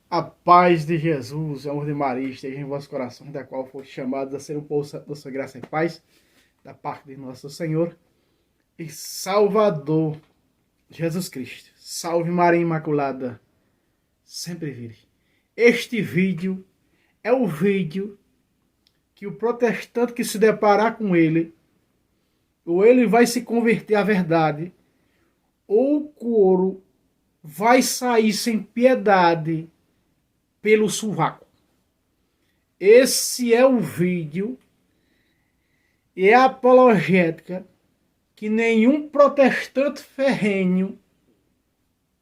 A paz de Jesus, o amor de Maria, esteja em vossos corações, da qual foste chamados a ser um povo da sua graça e paz, da parte de nosso Senhor e Salvador, Jesus Cristo. Salve Maria Imaculada, sempre virgem. Este vídeo é o vídeo que o protestante que se deparar com ele, ou ele vai se converter à verdade, ou o couro vai sair sem piedade pelo sovaco. Esse é o vídeo e a apologética que nenhum protestante ferrenho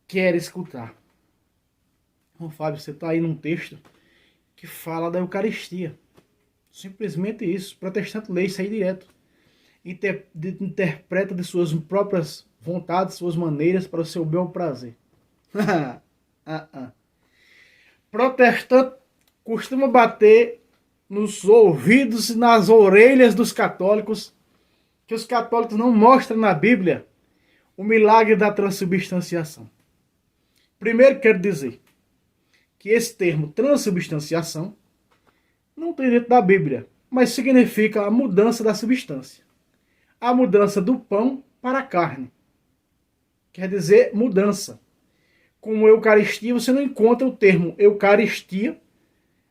quer escutar. Então, Fábio, você está aí num texto que fala da Eucaristia. Simplesmente isso. O protestante lê isso aí direto. Interpreta de suas próprias vontades, suas maneiras para o seu bel prazer. Protestante costuma bater nos ouvidos e nas orelhas dos católicos que os católicos não mostram na Bíblia o milagre da transubstanciação. Primeiro quero dizer que esse termo transubstanciação não tem dentro da Bíblia, mas significa a mudança da substância. A mudança do pão para a carne. Quer dizer mudança. Como Eucaristia, você não encontra o termo Eucaristia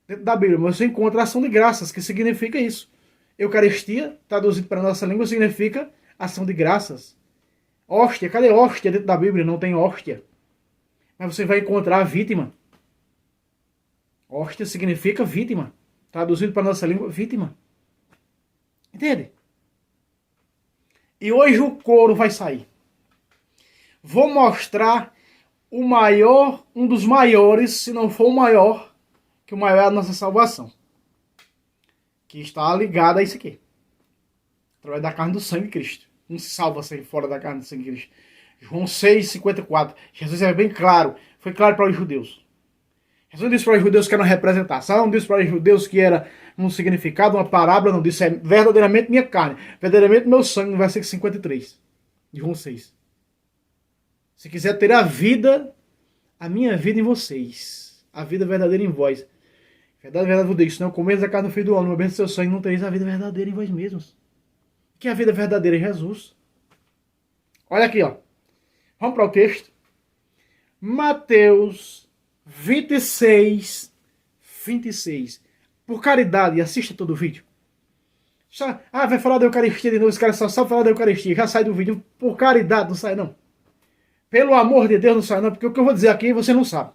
dentro da Bíblia, mas você encontra ação de graças, que significa isso. Eucaristia, traduzido para a nossa língua, significa ação de graças. Hóstia, cadê hóstia dentro da Bíblia? Não tem hóstia. Mas você vai encontrar a vítima. Hóstia significa vítima. Traduzido para a nossa língua, vítima. Entende? E hoje o couro vai sair. Vou mostrar o maior, um dos maiores, se não for o maior, que o maior é a nossa salvação. Que está ligado a isso aqui. Através da carne do sangue de Cristo. Não se salva sem fora da carne do sangue de Cristo. João 6,54. Jesus é bem claro. Foi claro para os judeus. Jesus disse para os judeus que era uma representação, disse para os judeus que era um significado, uma parábola, não disse, é verdadeiramente minha carne, verdadeiramente meu sangue, no versículo 53 de João 6. Se quiser ter a vida, a minha vida em vocês, a vida verdadeira em vós. Verdade, verdade, vos digo, se não comeis a carne do Filho do Homem, bebendo seu sangue, não tereis a vida verdadeira em vós mesmos. Que a vida verdadeira é Jesus. Olha aqui, ó. Vamos para o texto. Mateus 26. Por caridade, assista todo o vídeo. Vai falar da Eucaristia de novo, esse cara só sabe falar da Eucaristia, já sai do vídeo. Por caridade, não sai não. Pelo amor de Deus, não sai não, porque o que eu vou dizer aqui você não sabe.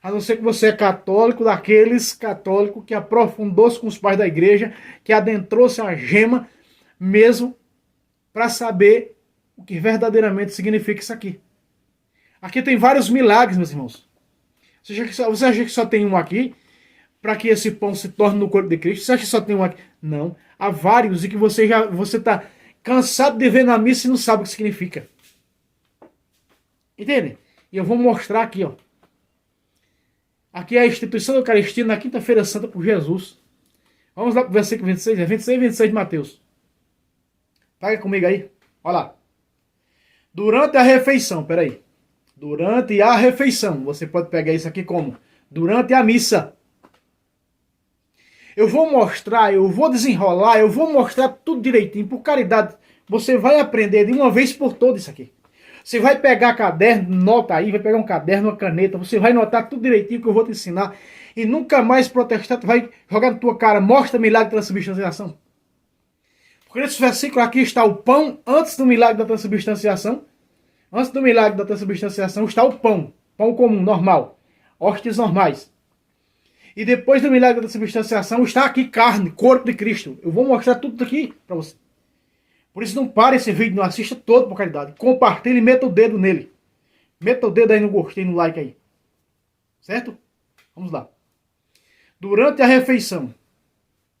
A não ser que você é católico, daqueles católicos que aprofundou-se com os pais da igreja, que adentrou-se a gema mesmo para saber o que verdadeiramente significa isso aqui. Aqui tem vários milagres, meus irmãos. Você acha que só tem um aqui para que esse pão se torne no corpo de Cristo? Você acha que só tem um aqui? Não. Há vários e que você está cansado de ver na missa e não sabe o que significa. Entende? E eu vou mostrar aqui, ó. Aqui é a instituição da Eucaristia na quinta-feira santa por Jesus. Vamos lá para o versículo 26. É 26 e 26 de Mateus. Pega comigo aí. Olha lá. Durante a refeição, peraí. Durante a refeição. Você pode pegar isso aqui como? Durante a missa. Eu vou mostrar, eu vou desenrolar, eu vou mostrar tudo direitinho. Por caridade, você vai aprender de uma vez por todas isso aqui. Você vai pegar caderno, nota aí, vai pegar um caderno, uma caneta, você vai notar tudo direitinho que eu vou te ensinar. E nunca mais protestante vai jogar na tua cara, mostra o milagre da transubstanciação. Porque nesse versículo aqui está o pão antes do milagre da transubstanciação. Antes do milagre da transubstanciação está o pão. Pão comum, normal. Hóstias normais. E depois do milagre da transubstanciação está aqui carne, corpo de Cristo. Eu vou mostrar tudo aqui para você. Por isso não pare esse vídeo, não assista todo por caridade. Compartilhe e meta o dedo nele. Meta o dedo aí no gostei, no like aí. Certo? Vamos lá. Durante a refeição.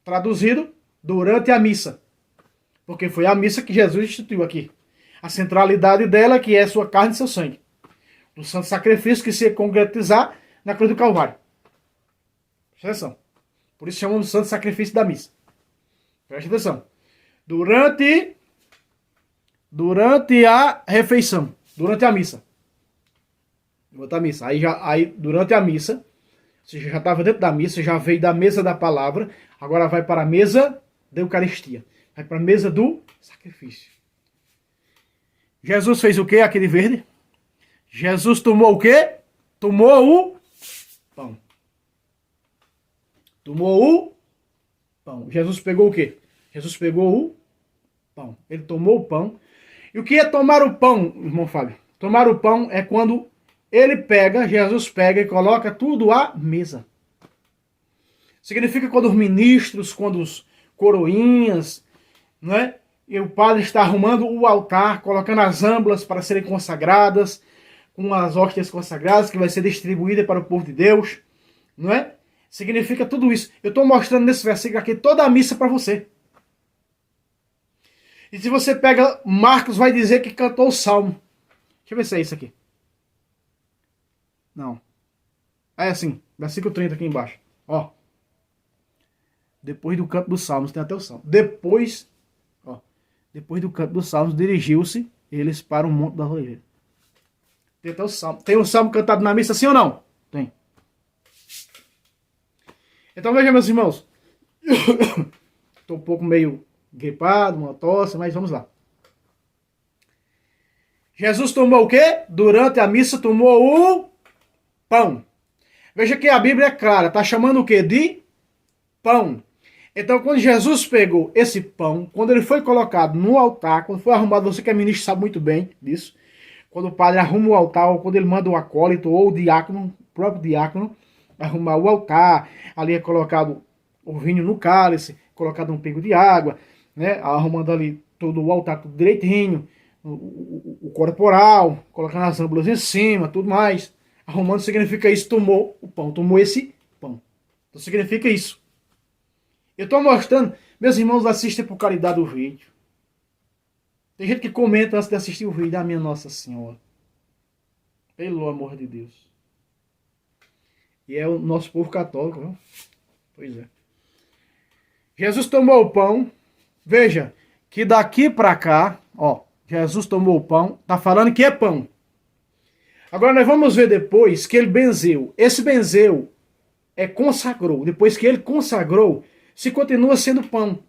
Traduzido, durante a missa. Porque foi a missa que Jesus instituiu aqui. A centralidade dela que é sua carne e seu sangue. Do santo sacrifício que se ia concretizar na cruz do Calvário. Presta atenção. Por isso chamamos de santo sacrifício da missa. Presta atenção. Durante a refeição, durante a missa. Outra missa. Aí durante a missa, você já estava dentro da missa, já veio da mesa da palavra, agora vai para a mesa da Eucaristia. Vai para a mesa do sacrifício. Jesus fez o quê? Aquele verde? Jesus tomou o quê? Tomou o pão. Tomou o pão. Jesus pegou o quê? Jesus pegou o pão. Ele tomou o pão. E o que é tomar o pão, irmão Fábio? Tomar o pão é quando ele pega, Jesus pega e coloca tudo à mesa. Significa quando os ministros, quando os coroinhas, não é? E o padre está arrumando o altar, colocando as âmbulas para serem consagradas, com as hóstias consagradas, que vai ser distribuída para o povo de Deus, não é? Significa tudo isso. Eu estou mostrando nesse versículo aqui toda a missa para você. E se você pega, Marcos vai dizer que cantou o salmo. Deixa eu ver se é isso aqui. Não. É assim, versículo 30 aqui embaixo. Ó. Depois do canto dos salmos, tem até o salmo. Depois do canto dos salmos, dirigiu-se eles para o Monte da Oliveira. Tem até o salmo. Tem um salmo cantado na missa, sim ou não? Tem. Então veja, meus irmãos. Estou um pouco meio gripado, uma tosse, mas vamos lá. Jesus tomou o quê? Durante a missa tomou o pão. Veja que a Bíblia é clara. Está chamando o quê? De pão. Então, quando Jesus pegou esse pão, quando ele foi colocado no altar, quando foi arrumado, você que é ministro sabe muito bem disso, quando o padre arruma o altar, ou quando ele manda o acólito, ou o diácono, o próprio diácono, arrumar o altar, ali é colocado o vinho no cálice, colocado um pingo de água, né, arrumando ali todo o altar, tudo direitinho, o corporal, colocando as âmbulas em cima, tudo mais. Arrumando significa isso, tomou o pão, tomou esse pão. Então significa isso. Eu estou mostrando, meus irmãos assistem por caridade o vídeo. Tem gente que comenta antes de assistir o vídeo, minha Nossa Senhora. Pelo amor de Deus. E é o nosso povo católico, viu? Pois é. Jesus tomou o pão. Veja, que daqui para cá, ó, Jesus tomou o pão, tá falando que é pão. Agora nós vamos ver depois que ele benzeu. Esse benzeu é consagrou. Depois que ele consagrou, se continua sendo pão.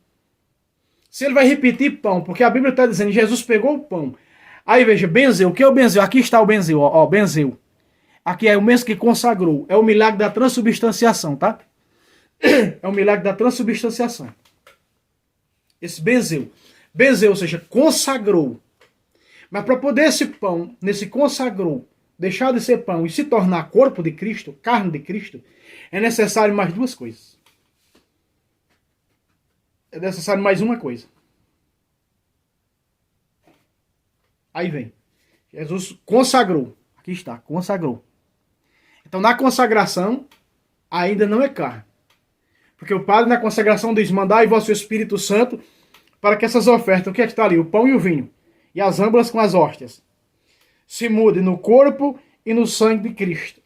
Se ele vai repetir pão, porque a Bíblia está dizendo, Jesus pegou o pão. Aí veja, benzeu. O que é o benzeu? Aqui está o benzeu, ó, benzeu. Aqui é o mesmo que consagrou. É o milagre da transubstanciação, tá? É o milagre da transubstanciação. Esse benzeu. Benzeu, ou seja, consagrou. Mas para poder esse pão, nesse consagrou, deixar de ser pão e se tornar corpo de Cristo, carne de Cristo, é necessário mais duas coisas. É necessário mais uma coisa. Aí vem. Jesus consagrou. Aqui está, consagrou. Então na consagração, ainda não é carne. Porque o padre na consagração diz, mandai vosso Espírito Santo para que essas ofertas, o que é que está ali? O pão e o vinho. E as âmbulas com as hóstias. Se mudem no corpo e no sangue de Cristo.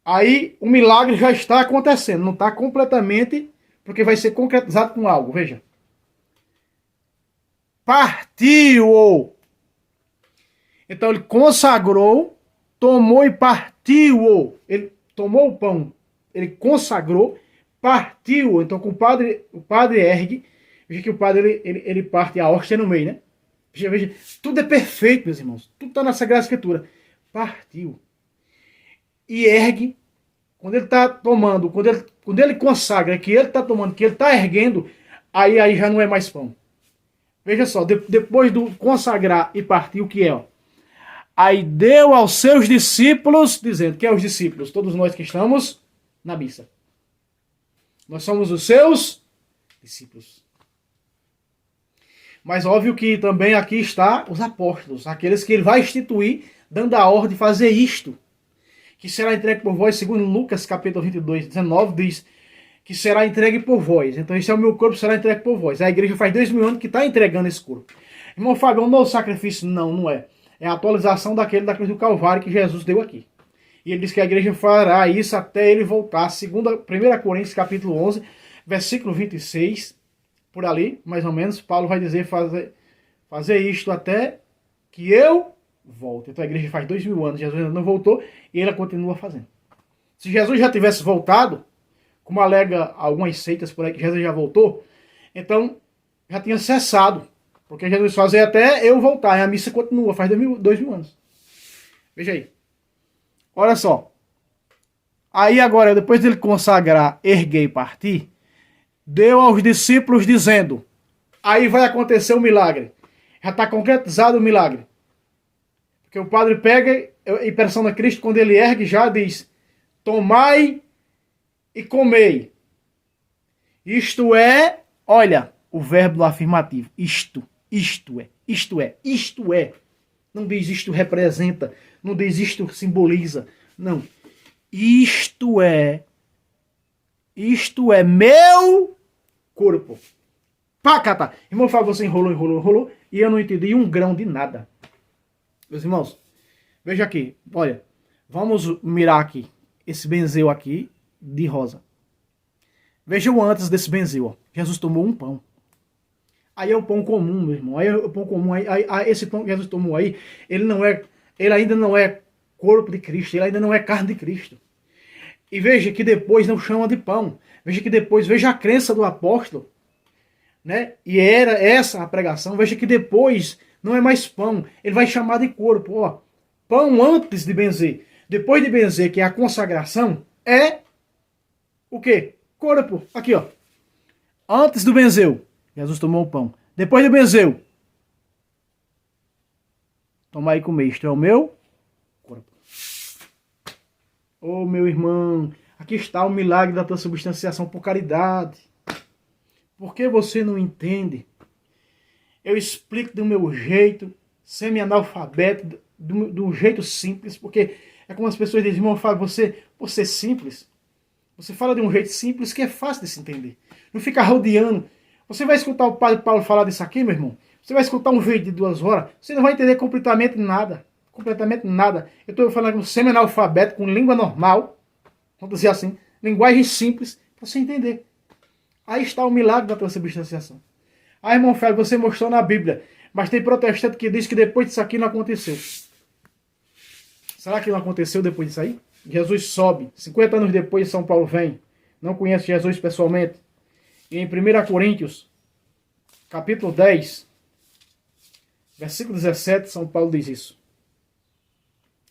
Aí o milagre já está acontecendo. Não está completamente, porque vai ser concretizado com algo. Veja. Partiu-o. Então ele consagrou, tomou e partiu-o. Ele tomou o pão, ele consagrou, partiu. Então com o padre ergue. Veja que o padre ele parte a hóstia no meio, né? Veja, tudo é perfeito, meus irmãos. Tudo está na Sagrada Escritura. Partiu. E ergue. Quando ele está tomando, quando ele consagra que ele está tomando, que ele está erguendo, aí já não é mais pão. Veja só, depois do consagrar e partir, o que é? Ó? Aí deu aos seus discípulos, dizendo, que é os discípulos? Todos nós que estamos na missa. Nós somos os seus discípulos. Mas óbvio que também aqui está os apóstolos, aqueles que ele vai instituir, dando a ordem de fazer isto. Que será entregue por vós, segundo Lucas capítulo 22, 19, diz que será entregue por vós. Então esse é o meu corpo, será entregue por vós. A igreja faz 2000 anos que está entregando esse corpo. Irmão Fábio, é um novo sacrifício? Não, não é. É a atualização daquele da cruz do Calvário que Jesus deu aqui. E ele diz que a igreja fará isso até ele voltar. 1 Coríntios capítulo 11, versículo 26, por ali, mais ou menos, Paulo vai dizer fazer isto até que eu volta. Então a igreja faz 2000 anos, Jesus ainda não voltou e ela continua fazendo. Se Jesus já tivesse voltado, como alega algumas seitas por aí que Jesus já voltou, então já tinha cessado. Porque Jesus faz até eu voltar, e a missa continua, faz 2000 anos. Veja aí. Olha só. Aí agora, depois dele consagrar, erguer e partir, deu aos discípulos dizendo, aí vai acontecer o milagre. Já está concretizado o milagre. Porque o padre pega e persona Cristo, quando ele ergue, já diz, tomai e comei. Isto é, olha, o verbo afirmativo. Isto é. Não diz isto representa, não diz isto simboliza. Não. Isto é meu corpo. Pacata. Irmão, fala, você enrolou, e eu não entendi um grão de nada. Meus irmãos, veja aqui, olha, vamos mirar aqui, esse benzeu aqui de rosa. Veja o antes desse benzeu, ó. Jesus tomou um pão. Aí é o pão comum, meu irmão. Aí é o pão comum. Esse pão que Jesus tomou aí, ele ainda não é corpo de Cristo, ele ainda não é carne de Cristo. E veja que depois não chama de pão. Veja que depois, veja a crença do apóstolo, né? E era essa a pregação. Veja que depois não é mais pão, ele vai chamar de corpo, ó. Pão antes de benzer. Depois de benzer, que é a consagração, é o quê? Corpo. Aqui, ó. Antes do benzeu, Jesus tomou o pão. Depois do benzeu, tomai e comer. Isto é o meu corpo. Ô, meu irmão, aqui está o milagre da transubstanciação por caridade. Por que você não entende? Eu explico do meu jeito, semi-analfabeto, do jeito simples, porque é como as pessoas dizem, irmão, Fábio, você é simples. Você fala de um jeito simples que é fácil de se entender. Não fica rodeando. Você vai escutar o padre Paulo falar disso aqui, meu irmão? Você vai escutar um vídeo de 2 horas, você não vai entender completamente nada. Completamente nada. Eu estou falando com semi-analfabeto, com língua normal, vamos dizer assim, linguagem simples, para você entender. Aí está o milagre da transubstanciação. Ah, irmão Fábio, você mostrou na Bíblia, mas tem protestante que diz que depois disso aqui não aconteceu. Será que não aconteceu depois disso aí? Jesus sobe, 50 anos depois São Paulo vem, não conhece Jesus pessoalmente. E em 1 Coríntios, capítulo 10, versículo 17, São Paulo diz isso.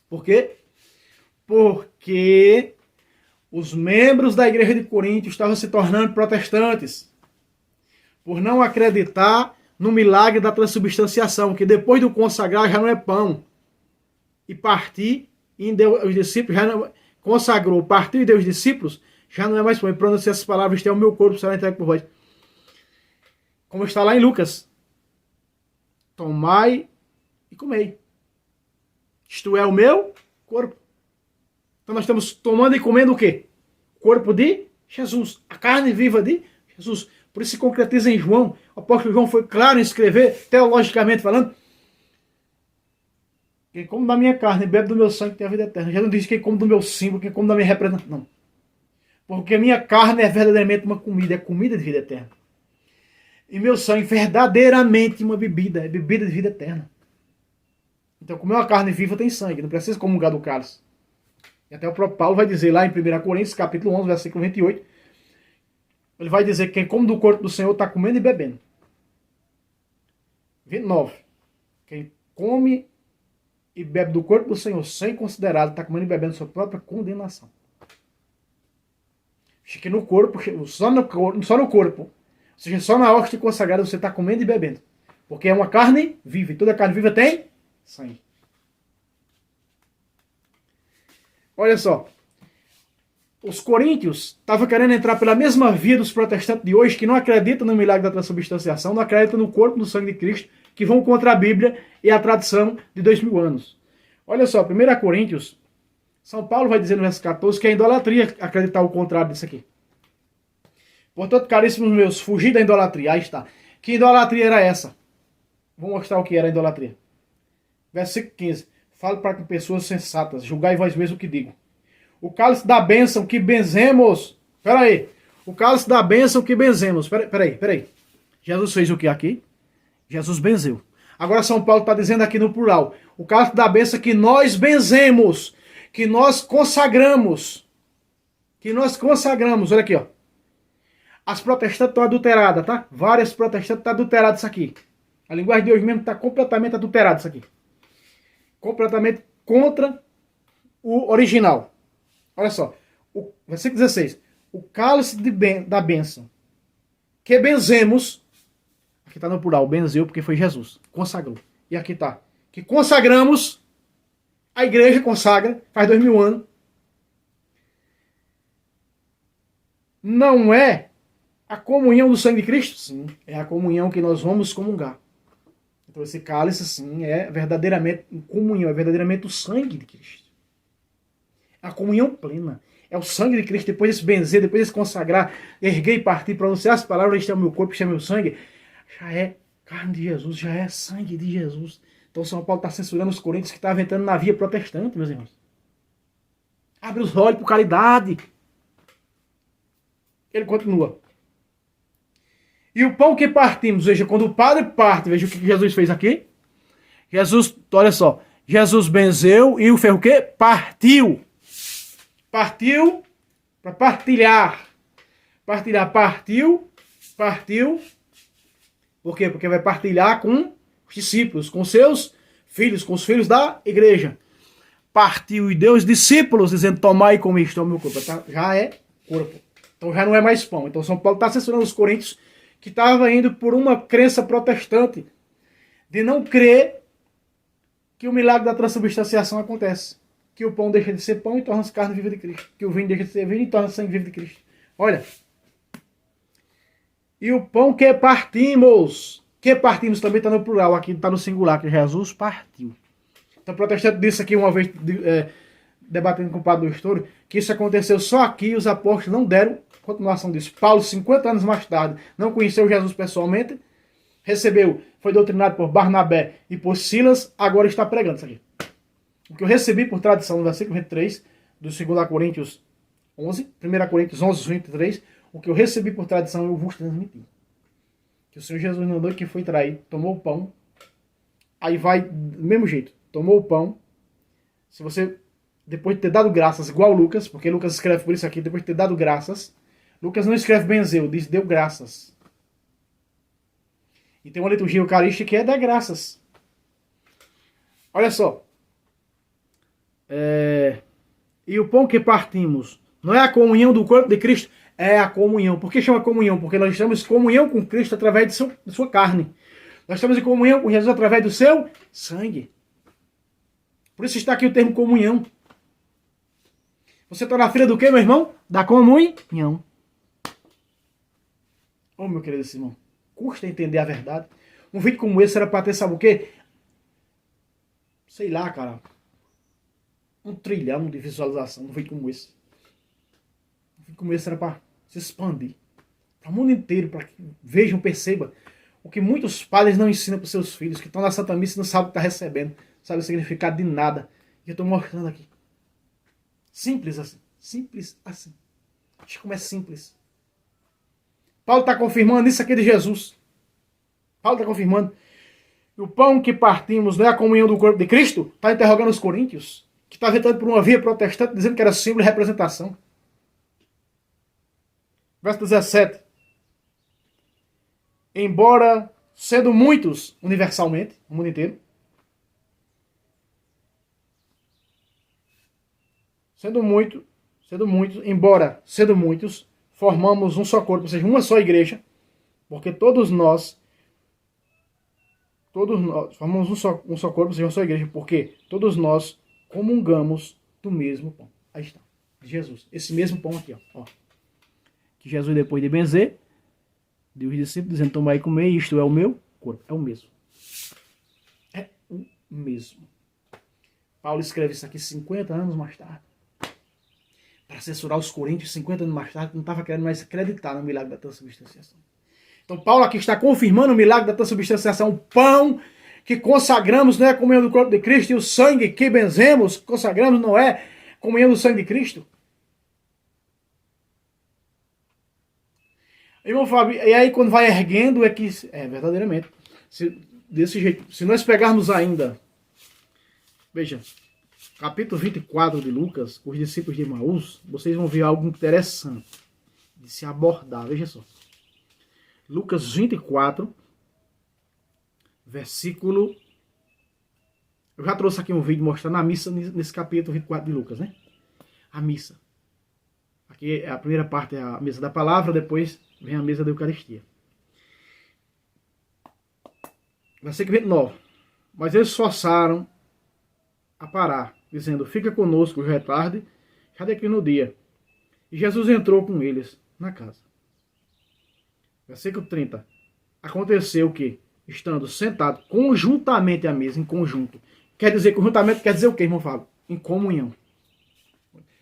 Por quê? Porque os membros da igreja de Corinto estavam se tornando protestantes, por não acreditar no milagre da transubstanciação, que depois do consagrar já não é pão. E partir, e deu os discípulos, já não, consagrou, partiu e deu os discípulos, já não é mais pão. E pronunciar essas palavras, este é o meu corpo, será entregue por vós. Como está lá em Lucas. Tomai e comei. Isto é o meu corpo. Então nós estamos tomando e comendo o quê? Corpo de Jesus. A carne viva de Jesus. Por isso se concretiza em João. O apóstolo João foi claro em escrever, teologicamente falando. Quem come da minha carne, bebe do meu sangue, tem a vida eterna. Já não diz quem come do meu símbolo, quem come da minha representação. Não. Porque a minha carne é verdadeiramente uma comida, é comida de vida eterna. E meu sangue verdadeiramente uma bebida, é bebida de vida eterna. Então comer uma carne viva tem sangue, não precisa comungar do cálice. E até o próprio Paulo vai dizer lá em 1 Coríntios, capítulo 11, versículo 28, ele vai dizer que quem come do corpo do Senhor está comendo e bebendo. 29. Quem come e bebe do corpo do Senhor sem considerá-lo, está comendo e bebendo sua própria condenação. Que no corpo, só no corpo, ou seja, só na hóstia consagrada você está comendo e bebendo. Porque é uma carne viva, e toda carne viva tem sangue. Olha só, os coríntios estavam querendo entrar pela mesma via dos protestantes de hoje, que não acreditam no milagre da transubstanciação, não acreditam no corpo, no sangue de Cristo, que vão contra a Bíblia e a tradição de 2000 anos. Olha só, 1 Coríntios, São Paulo vai dizer no verso 14 que é idolatria acreditar o contrário disso aqui. Portanto, caríssimos meus, fugir da idolatria. Aí está. Que idolatria era essa? Vou mostrar o que era a idolatria. Versículo 15. Fale para com pessoas sensatas. Julgai vós mesmos o que digo. O cálice da bênção que benzemos. Espera aí. O cálice da bênção que benzemos. Espera aí. Jesus fez o que aqui? Jesus benzeu. Agora São Paulo está dizendo aqui no plural. O cálice da bênção que nós benzemos, que nós consagramos. Que nós consagramos. Olha aqui, ó. As protestantes estão adulteradas, tá? Várias protestantes estão adulteradas isso aqui. A linguagem de hoje mesmo está completamente adulterada isso aqui. Completamente contra o original. Olha só. O versículo 16. O cálice da bênção que benzemos. Aqui está no plural. Benzeu porque foi Jesus. Consagrou. E aqui está. Que consagramos. A igreja consagra. Faz 2000 anos. Não é a comunhão do sangue de Cristo? Sim. É a comunhão que nós vamos comungar. Então esse cálice, sim, é verdadeiramente comunhão. É verdadeiramente o sangue de Cristo. É a comunhão plena. É o sangue de Cristo. Depois de se benzer, depois de se consagrar, erguer e partir, pronunciar as palavras, este é o meu corpo, este é o meu sangue. Já é carne de Jesus, já é sangue de Jesus. Então São Paulo está censurando os coríntios que estavam entrando na via protestante, meus irmãos. Abre os olhos por caridade. Ele continua. E o pão que partimos, veja, quando o padre parte, veja o que Jesus fez aqui. Jesus, olha só, Jesus benzeu e o fez o quê? Partiu. Partiu para partilhar. Partilhar, partiu. Por quê? Porque vai partilhar com os discípulos, com seus filhos, com os filhos da igreja. Partiu e deu os discípulos, dizendo, tomai e comi, isto é o meu corpo. Já é corpo. Então já não é mais pão. Então São Paulo está censurando os coríntios que estavam indo por uma crença protestante de não crer que o milagre da transubstanciação acontece. Que o pão deixa de ser pão e torna-se carne viva de Cristo. Que o vinho deixa de ser vinho e torna-se sangue vivo de Cristo. Olha. E o pão que partimos. Que partimos também está no plural. Aqui está no singular, que Jesus partiu. Então o protestante disse aqui uma vez, debatendo com o padre do Estouro, que isso aconteceu só aqui e os apóstolos não deram continuação disso. Paulo, 50 anos mais tarde, não conheceu Jesus pessoalmente, recebeu, foi doutrinado por Barnabé e por Silas, agora está pregando isso aqui. O que eu recebi por tradição no versículo 23, do 2 Coríntios 11, 1 Coríntios 11, 23, o que eu recebi por tradição eu vos transmiti. Que o Senhor Jesus mandou que foi trair, tomou o pão, aí vai do mesmo jeito, tomou o pão, se você, depois de ter dado graças, igual Lucas, porque Lucas escreve por isso aqui, depois de ter dado graças, Lucas não escreve benzeu, diz deu graças. E tem uma liturgia eucarística que é dar graças. Olha só. E o pão que partimos não é a comunhão do corpo de Cristo, é a comunhão. Por que chama comunhão? Porque nós estamos em comunhão com Cristo através de sua carne. Nós estamos em comunhão com Jesus através do seu sangue. Por isso está aqui o termo comunhão. Você está na fila do quê, meu irmão? Da comunhão. Oh, meu querido irmão, custa entender a verdade. Um vídeo como esse era para ter, sabe o quê? Sei lá, cara. 1 trilhão de visualização. Um vídeo como esse. Um vídeo como esse era para se expandir. Para o mundo inteiro, para que vejam, percebam o que muitos padres não ensinam para os seus filhos, que estão na Santa Missa e não sabem o que está recebendo. Não sabem o significado de nada. E eu estou mostrando aqui. Simples assim. Simples assim. Deixa como é simples. Paulo está confirmando isso aqui de Jesus. Paulo está confirmando. E o pão que partimos não é a comunhão do corpo de Cristo? Está interrogando os coríntios, que está ventando por uma via protestante, dizendo que era símbolo de representação. Verso 17. Embora sendo muitos universalmente, o mundo inteiro, sendo muitos, embora sendo muitos, formamos um só corpo, ou seja, uma só igreja, porque todos nós formamos um só corpo, ou seja, uma só igreja, porque todos nós comungamos do mesmo pão. Aí está, de Jesus. Esse mesmo pão aqui, ó. Que Jesus, depois de benzer, deu os discípulos, dizendo, tomai e comei, isto é o meu corpo. É o mesmo. É o mesmo. Paulo escreve isso aqui 50 anos mais tarde. Para censurar os coríntios 50 anos mais tarde, que não estava querendo mais acreditar no milagre da transubstanciação. Então Paulo aqui está confirmando o milagre da transubstanciação. O pão que consagramos não é a comunhão do corpo de Cristo, e o sangue que benzemos, consagramos, não é a comunhão do sangue de Cristo. Irmão Fábio, e aí quando vai erguendo é que, verdadeiramente, desse jeito. Se nós pegarmos ainda, veja, capítulo 24 de Lucas, os discípulos de Emaús, vocês vão ver algo interessante de se abordar. Veja só. Lucas 24, versículo... Eu já trouxe aqui um vídeo mostrando a missa nesse capítulo 24 de Lucas, né? A missa. Aqui a primeira parte é a mesa da palavra, depois vem a mesa da Eucaristia. Versículo 29. Mas eles forçaram a parar, dizendo, fica conosco, já é tarde, já daqui no dia. E Jesus entrou com eles na casa. Versículo 30. Aconteceu que, estando sentado conjuntamente à mesa, em conjunto. Quer dizer, conjuntamente quer dizer o que, irmão Fábio? Em comunhão.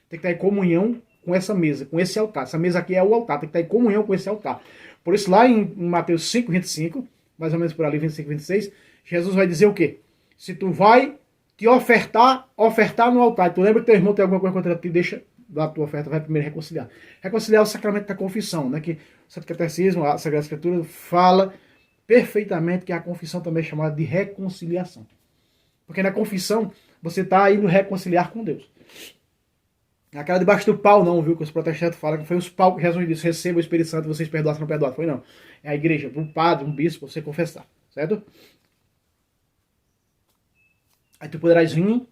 Tem que estar em comunhão com essa mesa, com esse altar. Essa mesa aqui é o altar, tem que estar em comunhão com esse altar. Por isso, lá em Mateus 5, 25, mais ou menos por ali, 25, 26, Jesus vai dizer o quê? Se tu vai te ofertar no altar, e tu lembra que teu irmão tem alguma coisa contra ti, deixa da tua oferta, vai primeiro reconciliar. Reconciliar é o sacramento da confissão, né? Que o Santo Catecismo, a Sagrada Escritura, fala perfeitamente que a confissão também é chamada de reconciliação. Porque na confissão, você está indo reconciliar com Deus. Aquela debaixo do pau não, viu? Que os protestantes falam que foi os pau que Jesus disse, receba o Espírito Santo, vocês perdoam se não perdoam. Foi não. É a igreja, um padre, um bispo, você confessar. Certo? Aí tu poderás vir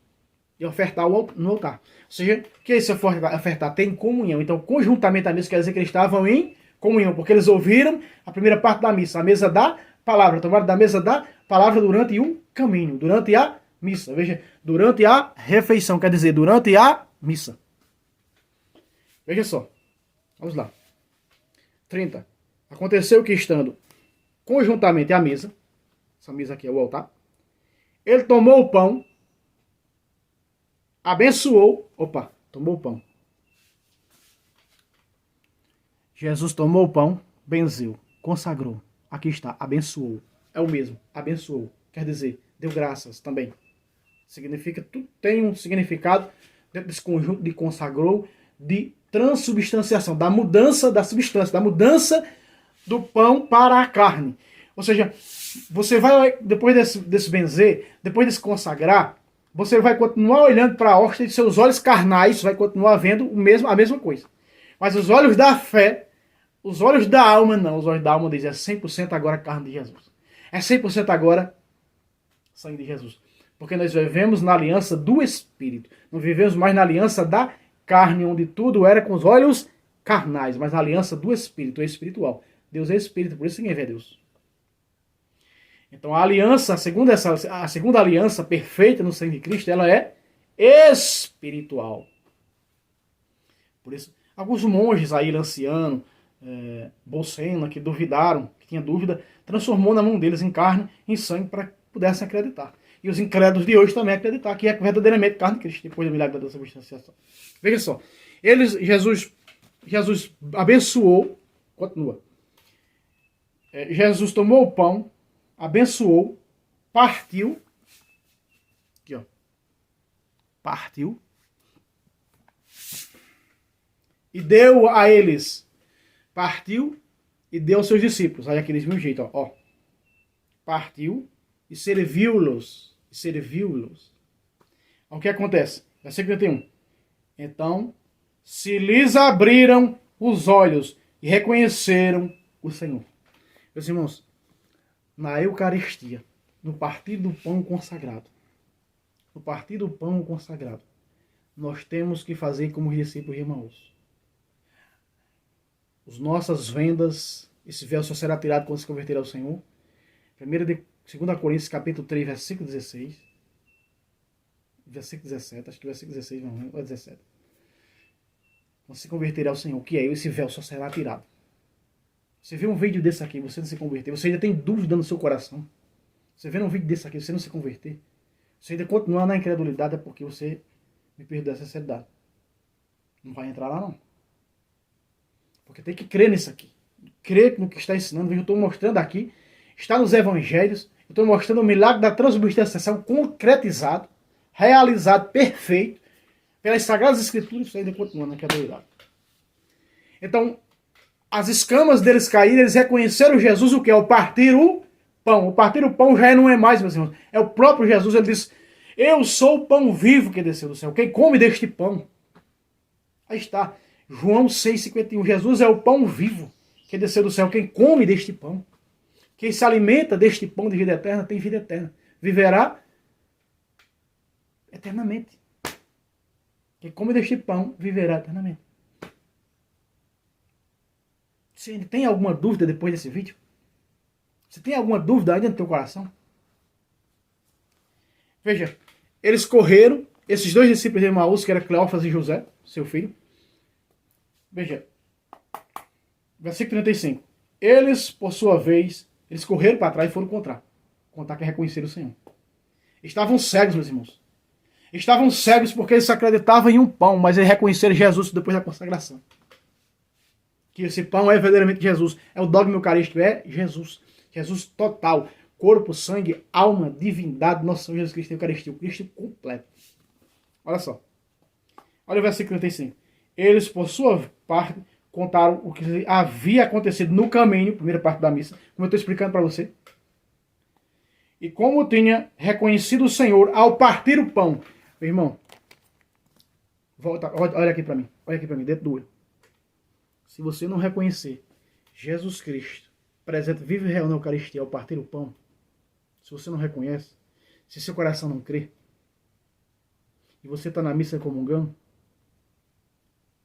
e ofertar no altar. Ou seja, o que é isso ofertar? Tem comunhão. Então, conjuntamente a missa quer dizer que eles estavam em comunhão, porque eles ouviram a primeira parte da missa, a mesa da palavra. Tomaram da mesa da palavra durante o caminho, durante a missa. Veja, durante a refeição, quer dizer, durante a missa. Veja só. Vamos lá. 30. Aconteceu que estando conjuntamente à mesa, essa mesa aqui é o altar, ele tomou o pão, abençoou, tomou o pão. Jesus tomou o pão, benzeu, consagrou. Aqui está, abençoou. É o mesmo, abençoou. Quer dizer, deu graças também. Significa, tudo tem um significado dentro desse conjunto de consagrou, de transubstanciação, da mudança da substância, da mudança do pão para a carne. Ou seja, você vai, depois desse benzer, depois desse consagrar, você vai continuar olhando para a hóstia e seus olhos carnais vai continuar vendo a mesma coisa. Mas os olhos da fé, os olhos da alma não. Os olhos da alma dizem, é 100% agora carne de Jesus. É 100% agora sangue de Jesus. Porque nós vivemos na aliança do Espírito. Não vivemos mais na aliança da carne, onde tudo era com os olhos carnais, mas na aliança do Espírito, é espiritual. Deus é Espírito, por isso ninguém vê Deus. Então a aliança, a segunda aliança perfeita no sangue de Cristo, ela é espiritual. Por isso, alguns monges aí, Lanciano, Bolsena, que duvidaram, que tinha dúvida, transformou na mão deles em carne, em sangue, para que pudessem acreditar. E os incrédulos de hoje também acreditar que é verdadeiramente carne de Cristo, depois do milagre da substanciação. Veja só, Jesus abençoou, continua. Jesus tomou o pão, abençoou, partiu, aqui ó, partiu, e deu a eles, partiu e deu aos seus discípulos, aí aqueles mesmo jeito, ó, partiu e serviu-los, O que acontece? Versículo 31. Então, se lhes abriram os olhos e reconheceram o Senhor. Meus irmãos, na Eucaristia, no partir do pão consagrado, nós temos que fazer como os discípulos de Emaús. As nossas vendas, esse véu só será tirado quando se converter ao Senhor. 2 Coríntios, capítulo 3, versículo 16. Versículo 17, acho que versículo 16, não, ou 17. Quando se converter ao Senhor, que é esse véu só será tirado. Você vê um vídeo desse aqui, você não se converter, você ainda tem dúvida no seu coração. Você vê um vídeo desse aqui, você não se converter, você ainda continuar na incredulidade, é porque você me perdeu essa sinceridade. Não vai entrar lá não. Porque tem que crer nisso aqui. Crer no que está ensinando. Eu estou mostrando aqui, está nos evangelhos, eu estou mostrando o milagre da transubstanciação concretizado, realizado, perfeito, pelas Sagradas Escrituras, você ainda continua na incredulidade. Então, as escamas deles caíram, eles reconheceram Jesus, o que é o partir o pão. O partir o pão já não é mais, meus irmãos. É o próprio Jesus, ele diz, eu sou o pão vivo que desceu do céu. Quem come deste pão? Aí está. João 6,51. Jesus é o pão vivo que desceu do céu. Quem come deste pão? Quem se alimenta deste pão de vida eterna tem vida eterna. Viverá eternamente. Quem come deste pão viverá eternamente. Você ainda tem alguma dúvida depois desse vídeo? Você tem alguma dúvida ainda no teu coração? Veja, eles correram, esses dois discípulos de Emaús, que eram Cleófas e José, seu filho. Veja, versículo 35. Eles, por sua vez, eles correram para trás e foram contar que reconheceram o Senhor. Estavam cegos, meus irmãos. Estavam cegos porque eles acreditavam em um pão, mas eles reconheceram Jesus depois da consagração. Que esse pão é verdadeiramente Jesus. É o dogma eucarístico, é Jesus. Jesus total. Corpo, sangue, alma, divindade, nosso Senhor Jesus Cristo, Eucaristia. O Cristo completo. Olha só. Olha o versículo 35. Eles, por sua parte, contaram o que havia acontecido no caminho, primeira parte da missa, como eu estou explicando para você. E como tinha reconhecido o Senhor ao partir o pão. Meu irmão, volta, olha aqui para mim. Olha aqui para mim, dentro do olho. Se você não reconhecer Jesus Cristo, presente, vivo e real na Eucaristia, ao partir o pão, se você não reconhece, se seu coração não crê, e você está na missa comungando,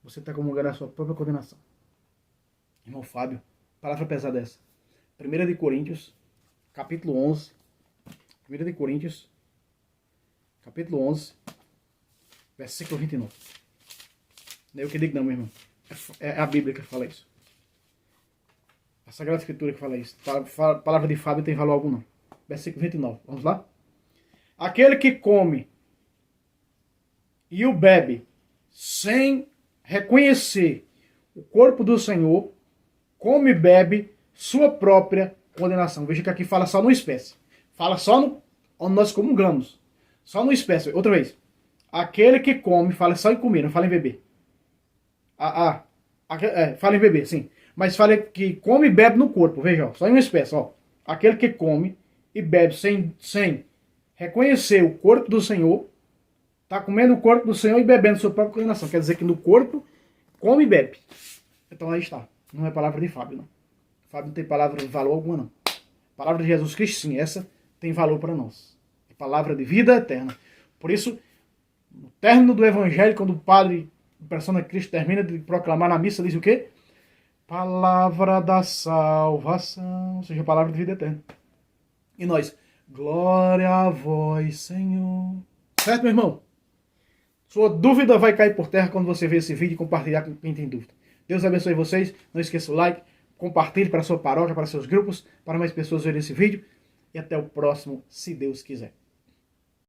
você está comungando a sua própria condenação. Irmão Fábio, palavra pesada essa. 1 de Coríntios, capítulo 11. 1 de Coríntios, capítulo 11, versículo 29. Não é eu que digo não, meu irmão. É a Bíblia que fala isso. A Sagrada Escritura que fala isso. A palavra de Fábio tem valor algum não. Versículo 29. Vamos lá? Aquele que come e o bebe sem reconhecer o corpo do Senhor, come e bebe sua própria condenação. Veja que aqui fala só numa espécie. Fala só no onde nós comungamos. Só numa espécie. Outra vez. Aquele que come, fala só em comer, não fala em beber. Fala em beber, sim. Mas fala que come e bebe no corpo. Veja, ó, só em uma espécie. Ó. Aquele que come e bebe sem reconhecer o corpo do Senhor, está comendo o corpo do Senhor e bebendo sua própria condenação. Quer dizer que no corpo, come e bebe. Então aí está. Não é palavra de Fábio, não. Fábio não tem palavra de valor alguma, não. A palavra de Jesus Cristo, sim, essa tem valor para nós. É palavra de vida eterna. Por isso, no término do Evangelho, quando o padre, a persona de Cristo, termina de proclamar na missa, diz o quê? Palavra da salvação, ou seja, palavra de vida eterna. E nós, glória a vós, Senhor. Certo, meu irmão? Sua dúvida vai cair por terra quando você ver esse vídeo e compartilhar com quem tem dúvida. Deus abençoe vocês. Não esqueça o like, compartilhe para a sua paróquia, para seus grupos, para mais pessoas verem esse vídeo. E até o próximo, se Deus quiser.